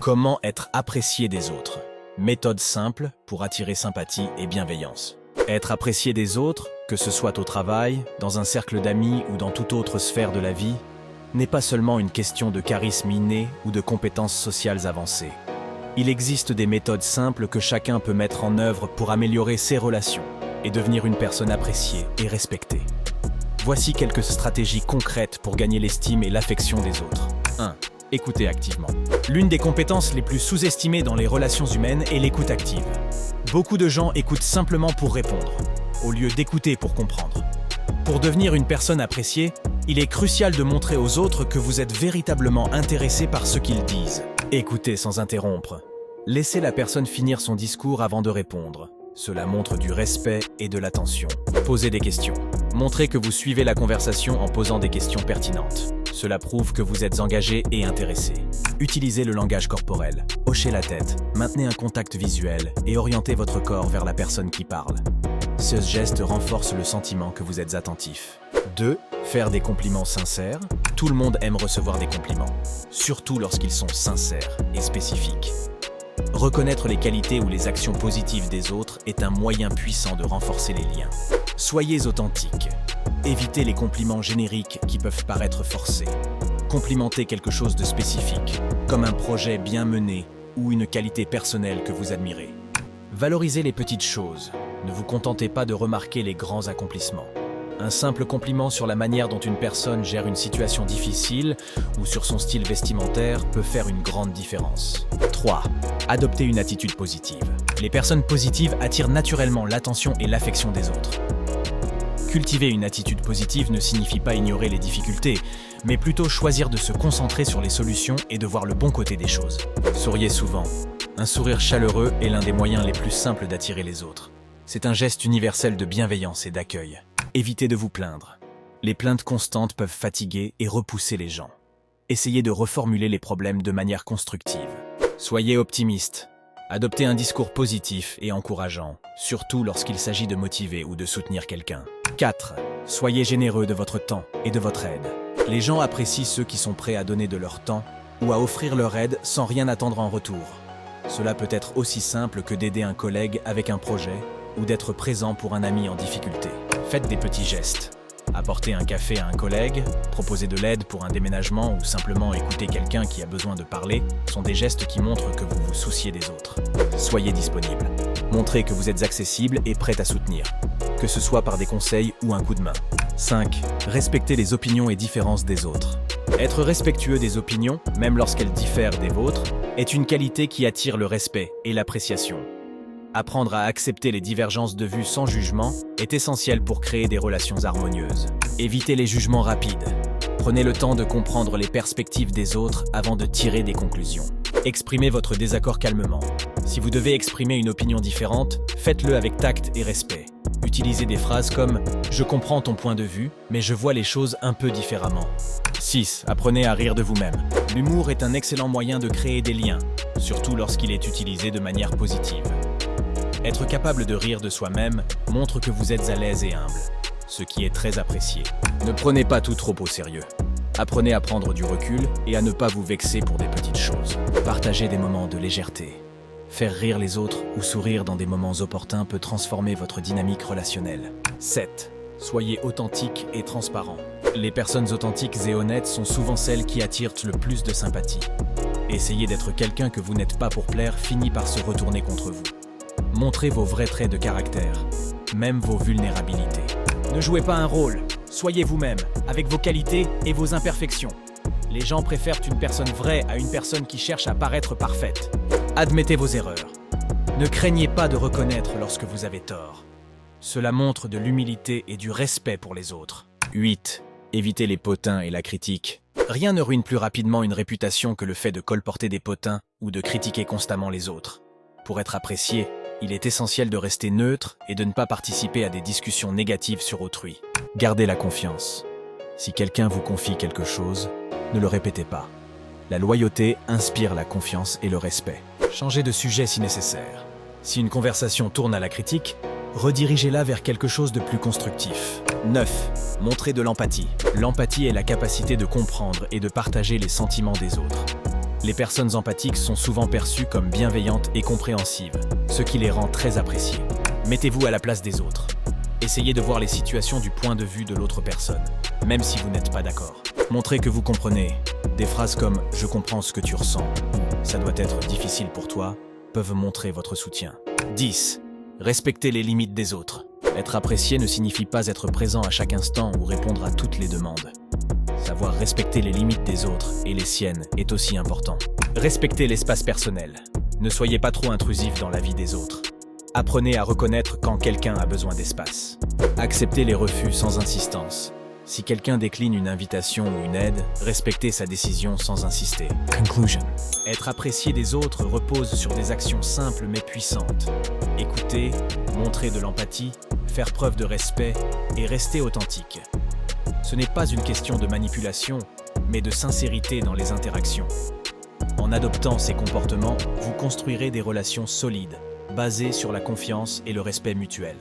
Comment être apprécié des autres? Méthode simple pour attirer sympathie et bienveillance. Être apprécié des autres, que ce soit au travail, dans un cercle d'amis ou dans toute autre sphère de la vie, n'est pas seulement une question de charisme inné ou de compétences sociales avancées. Il existe des méthodes simples que chacun peut mettre en œuvre pour améliorer ses relations et devenir une personne appréciée et respectée. Voici quelques stratégies concrètes pour gagner l'estime et l'affection des autres. 1. Écouter activement. L'une des compétences les plus sous-estimées dans les relations humaines est l'écoute active. Beaucoup de gens écoutent simplement pour répondre, au lieu d'écouter pour comprendre. Pour devenir une personne appréciée, il est crucial de montrer aux autres que vous êtes véritablement intéressé par ce qu'ils disent. Écoutez sans interrompre. Laissez la personne finir son discours avant de répondre. Cela montre du respect et de l'attention. Posez des questions. Montrez que vous suivez la conversation en posant des questions pertinentes. Cela prouve que vous êtes engagé et intéressé. Utilisez le langage corporel. Hochez la tête, maintenez un contact visuel et orientez votre corps vers la personne qui parle. Ce geste renforce le sentiment que vous êtes attentif. 2. Faire des compliments sincères. Tout le monde aime recevoir des compliments, surtout lorsqu'ils sont sincères et spécifiques. Reconnaître les qualités ou les actions positives des autres est un moyen puissant de renforcer les liens. Soyez authentique. Évitez les compliments génériques qui peuvent paraître forcés. Complimentez quelque chose de spécifique, comme un projet bien mené ou une qualité personnelle que vous admirez. Valorisez les petites choses. Ne vous contentez pas de remarquer les grands accomplissements. Un simple compliment sur la manière dont une personne gère une situation difficile ou sur son style vestimentaire peut faire une grande différence. 3. Adoptez une attitude positive. Les personnes positives attirent naturellement l'attention et l'affection des autres. Cultiver une attitude positive ne signifie pas ignorer les difficultés, mais plutôt choisir de se concentrer sur les solutions et de voir le bon côté des choses. Souriez souvent. Un sourire chaleureux est l'un des moyens les plus simples d'attirer les autres. C'est un geste universel de bienveillance et d'accueil. Évitez de vous plaindre. Les plaintes constantes peuvent fatiguer et repousser les gens. Essayez de reformuler les problèmes de manière constructive. Soyez optimiste. Adoptez un discours positif et encourageant, surtout lorsqu'il s'agit de motiver ou de soutenir quelqu'un. 4. Soyez généreux de votre temps et de votre aide. Les gens apprécient ceux qui sont prêts à donner de leur temps ou à offrir leur aide sans rien attendre en retour. Cela peut être aussi simple que d'aider un collègue avec un projet ou d'être présent pour un ami en difficulté. Faites des petits gestes. Apporter un café à un collègue, proposer de l'aide pour un déménagement ou simplement écouter quelqu'un qui a besoin de parler sont des gestes qui montrent que vous vous souciez des autres. Soyez disponible. Montrez que vous êtes accessible et prêt à soutenir, que ce soit par des conseils ou un coup de main. 5. Respectez les opinions et différences des autres. Être respectueux des opinions, même lorsqu'elles diffèrent des vôtres, est une qualité qui attire le respect et l'appréciation. Apprendre à accepter les divergences de vues sans jugement est essentiel pour créer des relations harmonieuses. Évitez les jugements rapides. Prenez le temps de comprendre les perspectives des autres avant de tirer des conclusions. Exprimez votre désaccord calmement. Si vous devez exprimer une opinion différente, faites-le avec tact et respect. Utilisez des phrases comme « Je comprends ton point de vue, mais je vois les choses un peu différemment ». 6. Apprenez à rire de vous-même. L'humour est un excellent moyen de créer des liens, surtout lorsqu'il est utilisé de manière positive. Être capable de rire de soi-même montre que vous êtes à l'aise et humble, ce qui est très apprécié. Ne prenez pas tout trop au sérieux. Apprenez à prendre du recul et à ne pas vous vexer pour des petites choses. Partagez des moments de légèreté. Faire rire les autres ou sourire dans des moments opportuns peut transformer votre dynamique relationnelle. 7. Soyez authentique et transparent. Les personnes authentiques et honnêtes sont souvent celles qui attirent le plus de sympathie. Essayer d'être quelqu'un que vous n'êtes pas pour plaire finit par se retourner contre vous. Montrez vos vrais traits de caractère, même vos vulnérabilités. Ne jouez pas un rôle, soyez vous-même, avec vos qualités et vos imperfections. Les gens préfèrent une personne vraie à une personne qui cherche à paraître parfaite. Admettez vos erreurs. Ne craignez pas de reconnaître lorsque vous avez tort. Cela montre de l'humilité et du respect pour les autres. 8. Évitez les potins et la critique. Rien ne ruine plus rapidement une réputation que le fait de colporter des potins ou de critiquer constamment les autres. Pour être apprécié, il est essentiel de rester neutre et de ne pas participer à des discussions négatives sur autrui. Gardez la confiance. Si quelqu'un vous confie quelque chose, ne le répétez pas. La loyauté inspire la confiance et le respect. Changez de sujet si nécessaire. Si une conversation tourne à la critique, redirigez-la vers quelque chose de plus constructif. 9. Montrez de l'empathie. L'empathie est la capacité de comprendre et de partager les sentiments des autres. Les personnes empathiques sont souvent perçues comme bienveillantes et compréhensives, ce qui les rend très appréciées. Mettez-vous à la place des autres. Essayez de voir les situations du point de vue de l'autre personne, même si vous n'êtes pas d'accord. Montrez que vous comprenez. Des phrases comme « je comprends ce que tu ressens » ou « ça doit être difficile pour toi » peuvent montrer votre soutien. 10. Respectez les limites des autres. Être apprécié ne signifie pas être présent à chaque instant ou répondre à toutes les demandes. Savoir respecter les limites des autres et les siennes est aussi important. Respectez l'espace personnel. Ne soyez pas trop intrusif dans la vie des autres. Apprenez à reconnaître quand quelqu'un a besoin d'espace. Acceptez les refus sans insistance. Si quelqu'un décline une invitation ou une aide, respectez sa décision sans insister. Conclusion. Être apprécié des autres repose sur des actions simples mais puissantes. Écouter, montrer de l'empathie, faire preuve de respect et rester authentique. Ce n'est pas une question de manipulation, mais de sincérité dans les interactions. En adoptant ces comportements, vous construirez des relations solides, basées sur la confiance et le respect mutuel.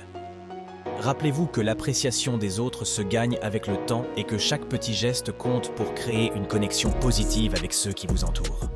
Rappelez-vous que l'appréciation des autres se gagne avec le temps et que chaque petit geste compte pour créer une connexion positive avec ceux qui vous entourent.